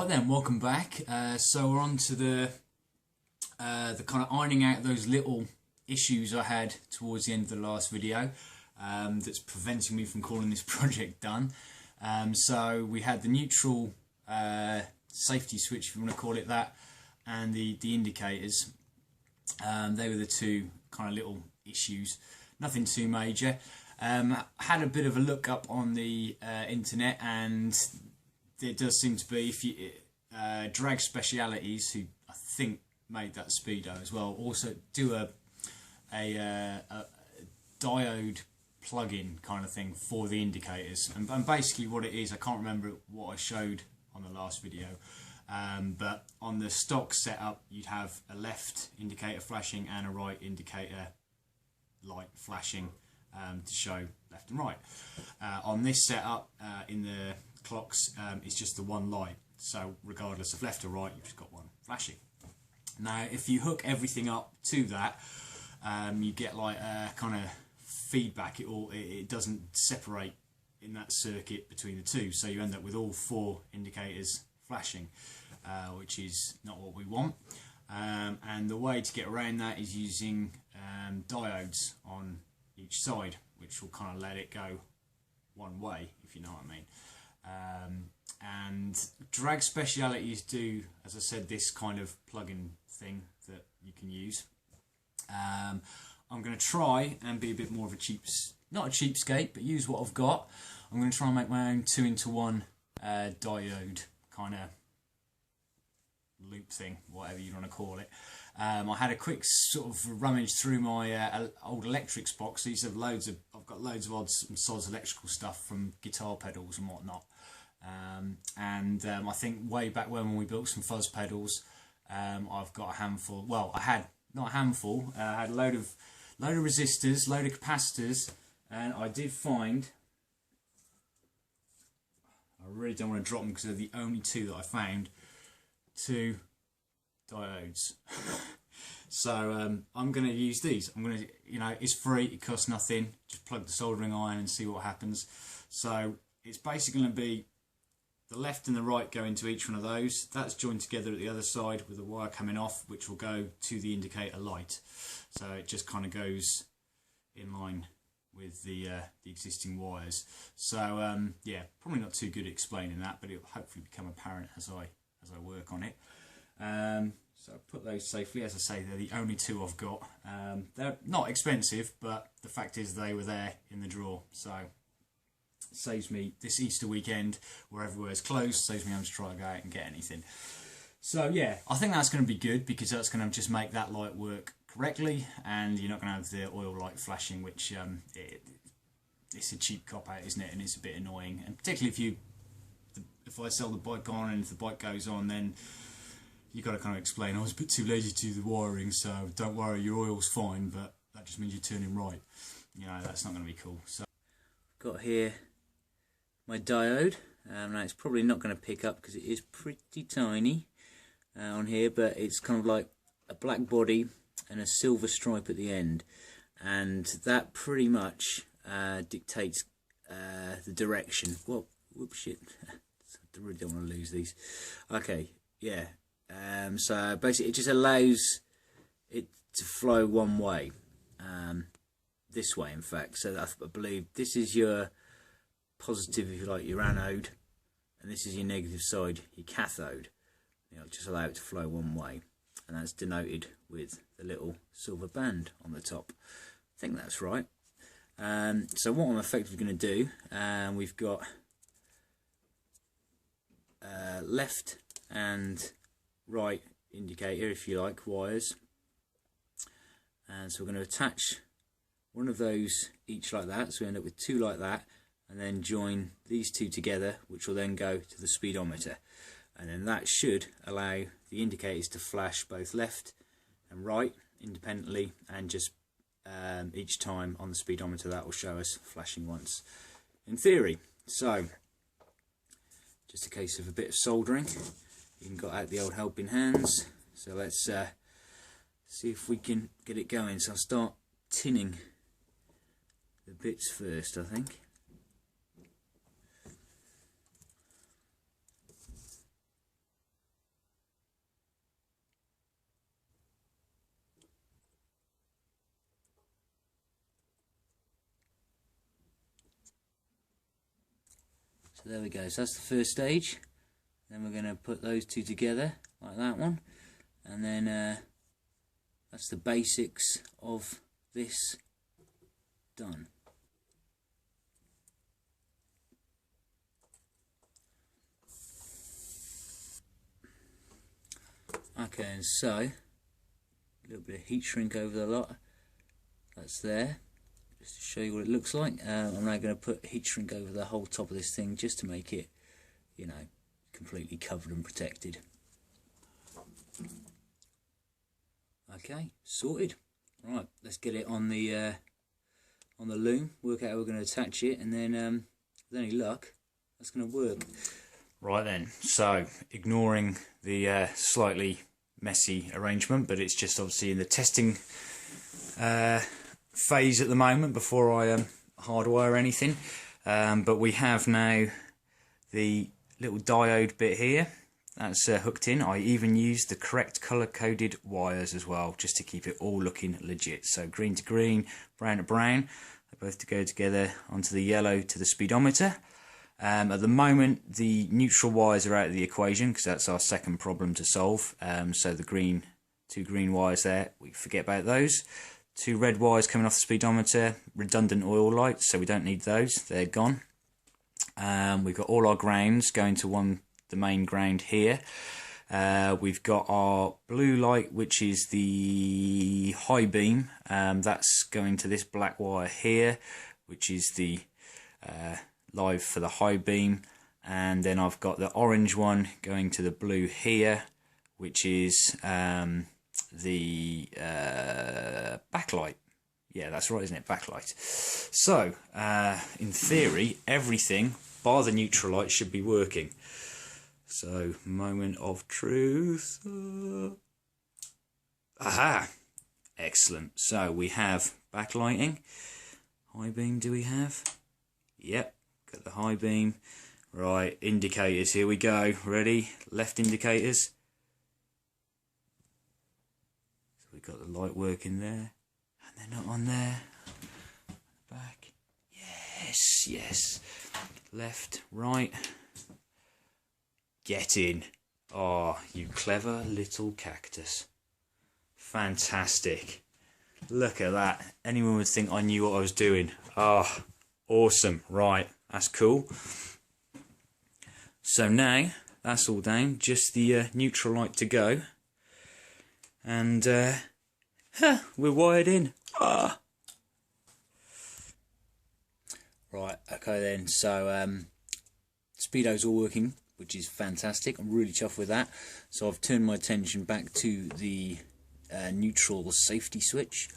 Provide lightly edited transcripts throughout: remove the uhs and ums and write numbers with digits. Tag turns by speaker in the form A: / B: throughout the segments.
A: Right then, welcome back. So we're on to the kind of ironing out those little issues I had towards the end of the last video that's preventing me from calling this project done. So we had the neutral safety switch, if you want to call it that, and the indicators. They were the two kind of little issues, nothing too major. Had a bit of a look up on the internet, and it does seem to be, if you Drag Specialities, who I think made that Speedo as well, also do a diode plug-in kind of thing for the indicators. And basically what it is, I can't remember what I showed on the last video, but on the stock setup you'd have a left indicator flashing and a right indicator light flashing to show left and right. On this setup in the clocks, it's just the one light, so regardless of left or right you've just got one flashing. Now if you hook everything up to that, you get like a kind of feedback. It doesn't separate in that circuit between the two, so you end up with all four indicators flashing, which is not what we want. And the way to get around that is using diodes on each side, which will kind of let it go one way, if you know what I mean. And Drag Specialities do, as I said, this kind of plug-in thing that you can use. I'm going to try and be a bit more of a not a cheapskate, but use what I've got. I'm going to try and make my own 2-into-1 diode kind of loop thing, whatever you want to call it. I had a quick sort of rummage through my old electrics box. These have I've got loads of odds and sods electrical stuff from guitar pedals and whatnot. I think way back when we built some fuzz pedals, I've got a handful. Well, I had not a handful. I had a load of resistors, load of capacitors, and I did find. I really don't want to drop them because they're the only two that I found. 2 diodes. So I'm going to use these. I'm going to, it's free, it costs nothing. Just plug the soldering iron and see what happens. So it's basically going to be the left and the right go into each one of those. That's joined together at the other side with a wire coming off, which will go to the indicator light. So it just kind of goes in line with the existing wires. So yeah, probably not too good at explaining that, but it'll hopefully become apparent as I work on it. So I put those safely. As I say, they're the only two I've got. They're not expensive, but the fact is they were there in the drawer. So it saves me this Easter weekend where everywhere's closed, saves me having to try to go out and get anything. So yeah, I think that's going to be good because that's going to just make that light work correctly, and you're not going to have the oil light flashing, which it's a cheap cop out, isn't it? And it's a bit annoying, and particularly if I sell the bike on and if the bike goes on, then you've got to kind of explain, I was a bit too lazy to do the wiring, so don't worry, your oil's fine, but that just means you're turning right. That's not going to be cool. So I've got here my diode. Now it's probably not going to pick up because it is pretty tiny on here, but it's kind of like a black body and a silver stripe at the end, and that pretty much dictates the direction. Well, whoops, shit. I really don't want to lose these. Okay, yeah. So basically it just allows it to flow one way, this way in fact. So I believe this is your positive, if you like, your anode, and this is your negative side, your cathode. It'll just allow it to flow one way, and that's denoted with the little silver band on the top. I think that's right. So what I'm effectively going to do, we've got left and right indicator, if you like, wires, and so we're going to attach one of those each like that, so we end up with 2 like that, and then join these 2 together, which will then go to the speedometer, and then that should allow the indicators to flash both left and right independently, and just each time on the speedometer that will show us flashing once in theory. So just a case of a bit of soldering. You can got out the old helping hands. So let's see if we can get it going. So I'll start tinning the bits first, I think.
B: So there we go, so that's the first stage. Then we're going to put those two together like that one, and then that's the basics of this done. Okay, and so a little bit of heat shrink over the lot, that's there, just to show you what it looks like. I'm now going to put heat shrink over the whole top of this thing just to make it, you know, completely covered and protected. Okay, sorted. Right, let's get it on the loom, work out how we're going to attach it, and then with any luck, that's going to work.
A: Right then, so ignoring the slightly messy arrangement, but it's just obviously in the testing phase at the moment before I hardwire anything. But we have now the little diode bit here that's hooked in. I even used the correct color coded wires as well, just to keep it all looking legit. So green to green, brown to brown, they both to go together onto the yellow to the speedometer. At the moment the neutral wires are out of the equation because that's our second problem to solve. So the two green wires there, we forget about those. Two red wires coming off the speedometer, redundant oil lights, so we don't need those, they're gone. We've got all our grounds going to the main ground here. We've got our blue light, which is the high beam, that's going to this black wire here, which is the live for the high beam. And then I've got the orange one going to the blue here, which is the backlight. Yeah, that's right, isn't it? Backlight. So, in theory, everything bar the neutral light should be working. So, moment of truth. Aha! Excellent. So, we have backlighting. High beam do we have? Yep, got the high beam. Right, indicators, here we go. Ready? Left indicators. So, we've got the light working there. And they're not on there. Back. Yes, yes. Left, right. Get in. Oh, you clever little cactus. Fantastic. Look at that. Anyone would think I knew what I was doing. Oh, awesome. Right, that's cool. So now, that's all down. Just the neutral light to go. And we're wired in. Ah.
B: Right, okay then, so Speedo's all working, which is fantastic. I'm really chuffed with that. So I've turned my attention back to the neutral safety switch.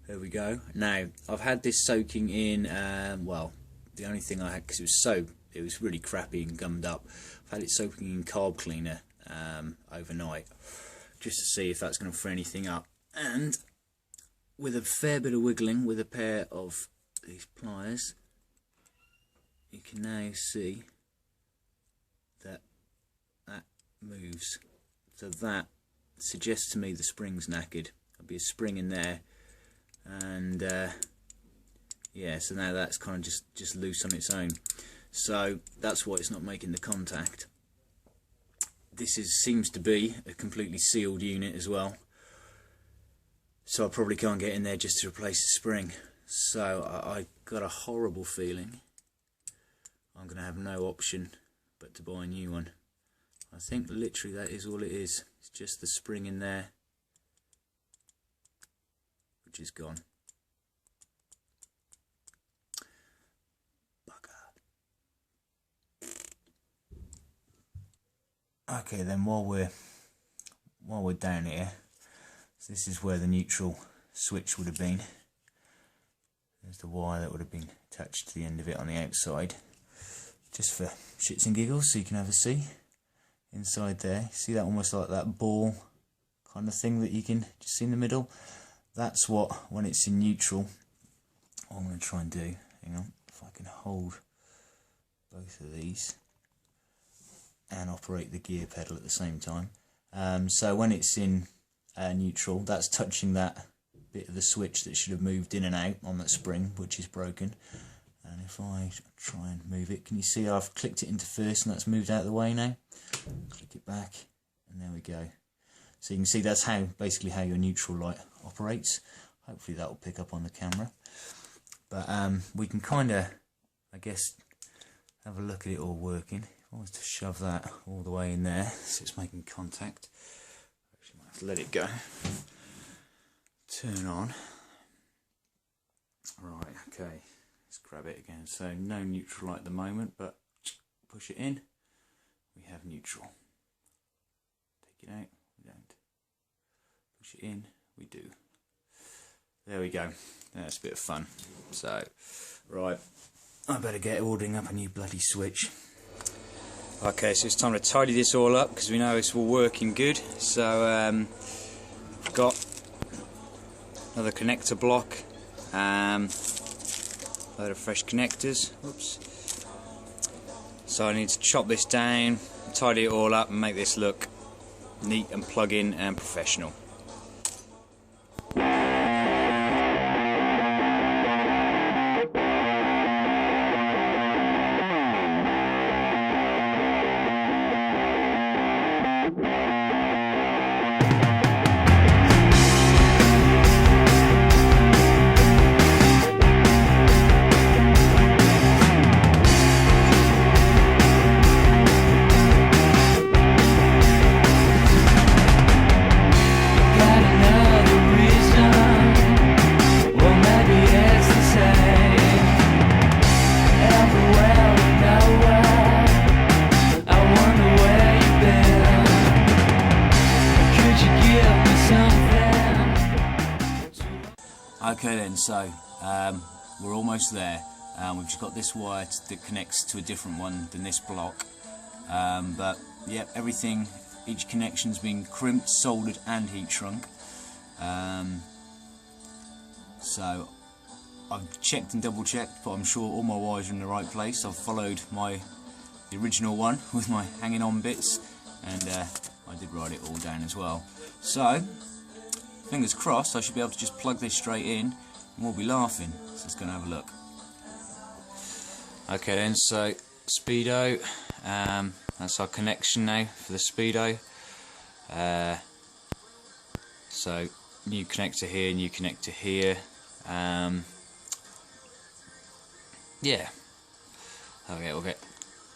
B: There we go. Now, I've had this soaking in, well, the only thing I had, because it was really crappy and gummed up, I've had it soaking in carb cleaner overnight, just to see if that's going to free anything up. And with a fair bit of wiggling with a pair of these pliers, you can now see that that moves. So that suggests to me the spring's knackered. There'll be a spring in there, and yeah, so now that's kind of just loose on its own. So that's why it's not making the contact. This seems to be a completely sealed unit as well, so I probably can't get in there just to replace the spring. So I got a horrible feeling I'm going to have no option but to buy a new one. I think literally that is all it is. It's just the spring in there, which is gone. Bugger. Okay, then while we're down here, so this is where the neutral switch would have been. There's the wire that would have been attached to the end of it on the outside, just for shits and giggles, so you can have a see inside there. See that, almost like that ball kind of thing that you can just see in the middle? That's what, when it's in neutral, what I'm going to try and do, hang on, if I can hold both of these and operate the gear pedal at the same time. So when it's in neutral, that's touching that bit of the switch that should have moved in and out on that spring, which is broken. And if I try and move it, can you see I've clicked it into first and that's moved out of the way now? Click it back and there we go. So you can see that's basically how your neutral light operates. Hopefully that will pick up on the camera. But we can kind of, I guess, have a look at it all working. If I was to shove that all the way in there, so it's making contact. Actually might have to let it go. Turn on. Right, okay. Let's grab it again. So no neutral light at the moment, but push it in. We have neutral. Take it out. We don't. Push it in. We do. There we go. That's a bit of fun. So, right. I better get ordering up a new bloody switch. Okay, so it's time to tidy this all up because we know it's all working good. So, got another connector block. Load of fresh connectors. Oops. So I need to chop this down, tidy it all up and make this look neat and plug-in and professional. Okay then, so we're almost there. We've just got this wire that connects to a different one than this block. But yeah, everything, each connection's been crimped, soldered and heat shrunk. So I've checked and double checked, but I'm sure all my wires are in the right place. I've followed the original one with my hanging on bits, and I did write it all down as well. So fingers crossed I should be able to just plug this straight in and we'll be laughing. So let's go and have a look. Okay then, so Speedo, that's our connection now for the Speedo. So new connector here, new connector here. Yeah, okay, we'll get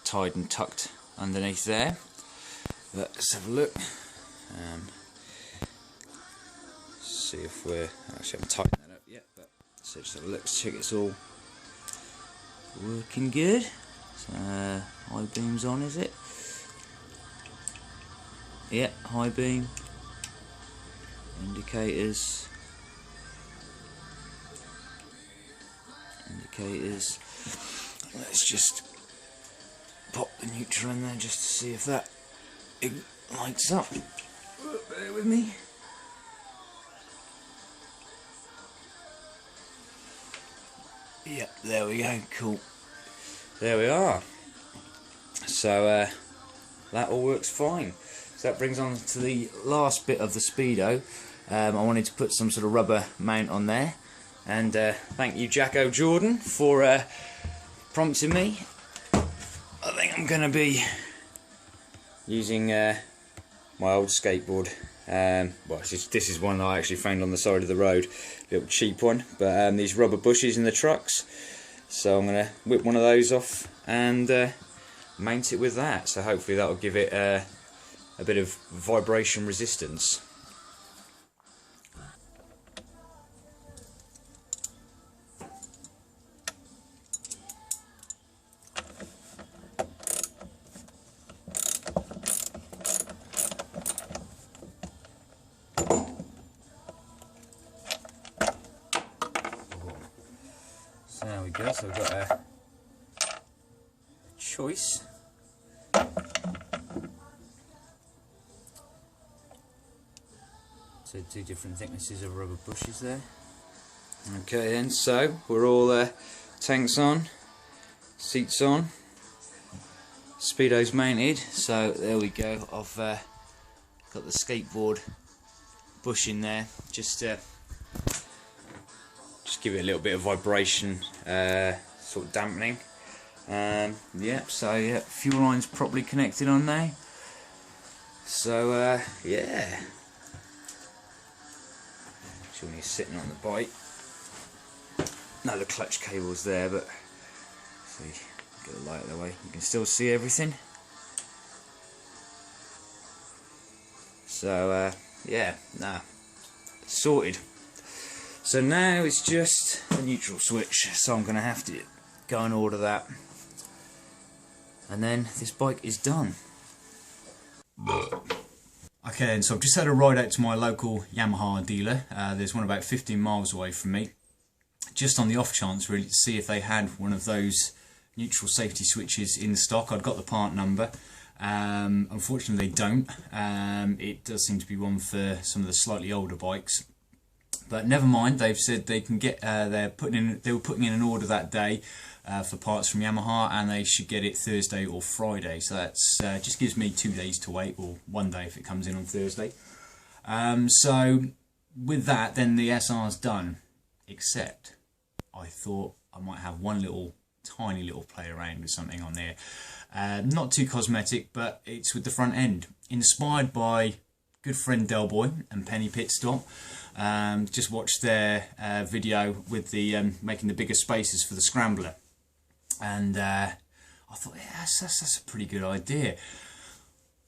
B: tied and tucked underneath there. Let's have a look. See if we're actually haven't tightened that up yet, but so just have a look, let's check it's all working good. So high beam's on, is it? Yeah, high beam, indicators, let's just pop the neutral in there just to see if that lights up. Bear with me. Yep, there we go, cool. There we are. So that all works fine. So that brings on to the last bit of the Speedo. I wanted to put some sort of rubber mount on there. And thank you, Jacko Jordan, for prompting me. I think I'm going to be using my old skateboard. Well, this is one I actually found on the side of the road, a little cheap one, but these rubber bushes in the trucks, so I'm going to whip one of those off and mount it with that, so hopefully that will give it a bit of vibration resistance. There we go, so we've got a choice. So two different thicknesses of rubber bushes there. Okay then, so we're all tanks on, seats on, Speedo's mounted, so there we go. I've got the skateboard bush in there, just give it a little bit of vibration, so sort of dampening. Yep, so yeah, fuel line's properly connected on now. So yeah, so when he's sitting on the bike, no, the clutch cable's there, but see, get the light out of the way, you can still see everything. So yeah, nah, sorted. So now it's just the neutral switch, so I'm going to have to go and order that, and then this bike is done.
A: Okay then, so I've just had a ride out to my local Yamaha dealer. There's one about 15 miles away from me, just on the off chance really to see if they had one of those neutral safety switches in stock. I'd got the part number. Unfortunately they don't. It does seem to be one for some of the slightly older bikes, but never mind. They've said they can get they were putting in an order that day for parts from Yamaha, and they should get it Thursday or Friday, so that's just gives me 2 days to wait, or 1 day if it comes in on Thursday. So with that, then the SR's done, except I thought I might have one tiny little play around with something on there. Not too cosmetic, but it's with the front end, inspired by good friend Delboy and Penny Pit Stop. Just watched their video with the making the bigger spaces for the scrambler, and I thought, yeah, that's a pretty good idea.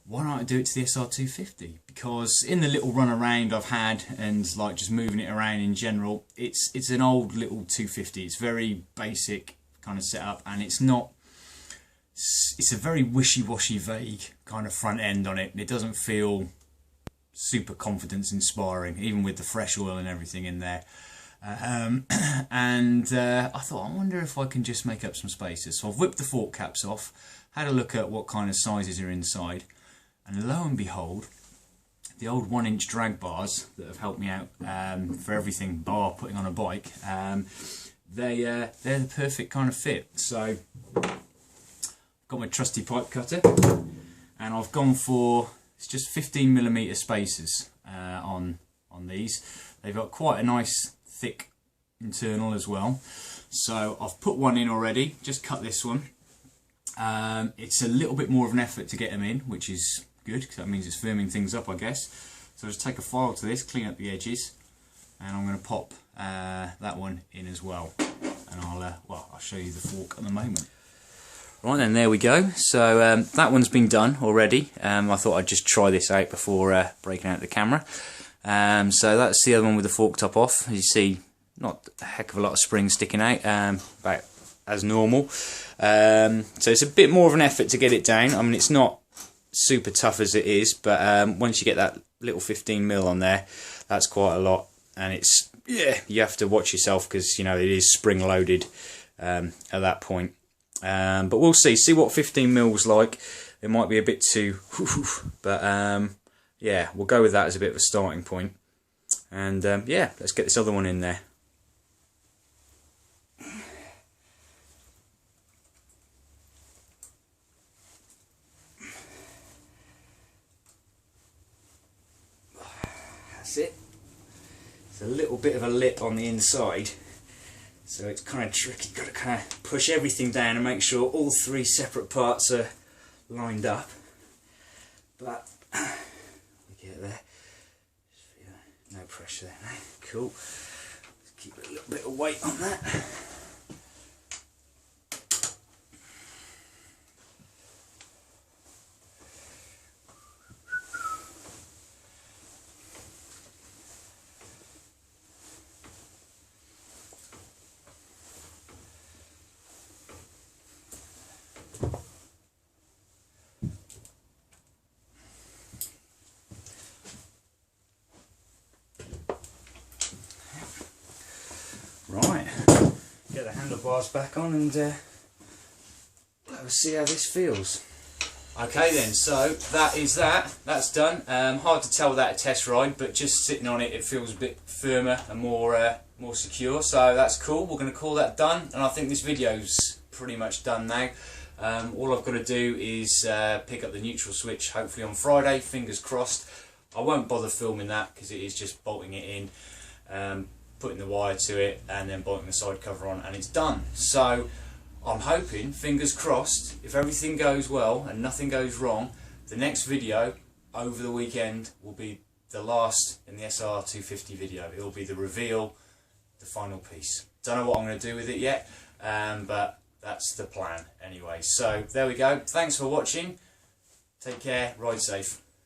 A: Why not do it to the SR250? Because in the little run around I've had, and like just moving it around in general, it's an old little 250. It's very basic kind of setup, and it's a very wishy-washy, vague kind of front end on it. It doesn't feel super confidence inspiring, even with the fresh oil and everything in there. I thought, I wonder if I can just make up some spaces. So I've whipped the fork caps off, had a look at what kind of sizes are inside, and lo and behold, the old 1-inch drag bars that have helped me out for everything bar putting on a bike, they're the perfect kind of fit. So I've got my trusty pipe cutter, and I've gone for, it's just 15mm spacers on these. They've got quite a nice thick internal as well. So I've put one in already, just cut this one. It's a little bit more of an effort to get them in, which is good, because that means it's firming things up, I guess. So I'll just take a file to this, clean up the edges, and I'm going to pop that one in as well. And I'll show you the fork at the moment.
B: Right then, there we go. So that one's been done already. I thought I'd just try this out before breaking out the camera. So that's the other one with the fork top off. As you see, not a heck of a lot of springs sticking out, about as normal. So it's a bit more of an effort to get it down. I mean, it's not super tough as it is, but once you get that little 15mm on there, that's quite a lot. And it's, yeah, you have to watch yourself, because, you know, it is spring loaded at that point. But we'll see what 15mm like. It might be a bit too, but yeah, we'll go with that as a bit of a starting point. And yeah, let's get this other one in there. That's it. It's a little bit of a lip on the inside, so it's kind of tricky. Got to kind of push everything down and make sure all three separate parts are lined up. But we get there. Just feel no pressure there now. Cool. Let's keep a little bit of weight on that. Right, get the handlebars back on and let's see how this feels. Okay then, so that's done. Hard to tell without a test ride, but just sitting on it, it feels a bit firmer and more secure, so that's cool. We're going to call that done, and I think this video's pretty much done now. All I've got to do is pick up the neutral switch, hopefully on Friday, fingers crossed. I won't bother filming that because it is just bolting it in, putting the wire to it, and then bolting the side cover on, and it's done. So
A: I'm hoping, fingers crossed, if everything goes well and nothing goes wrong, the next video over the weekend will be the last in the SR250 video. It will be the reveal, the final piece. Don't know what I'm going to do with it yet, but that's the plan anyway. So there we go. Thanks for watching. Take care. Ride safe.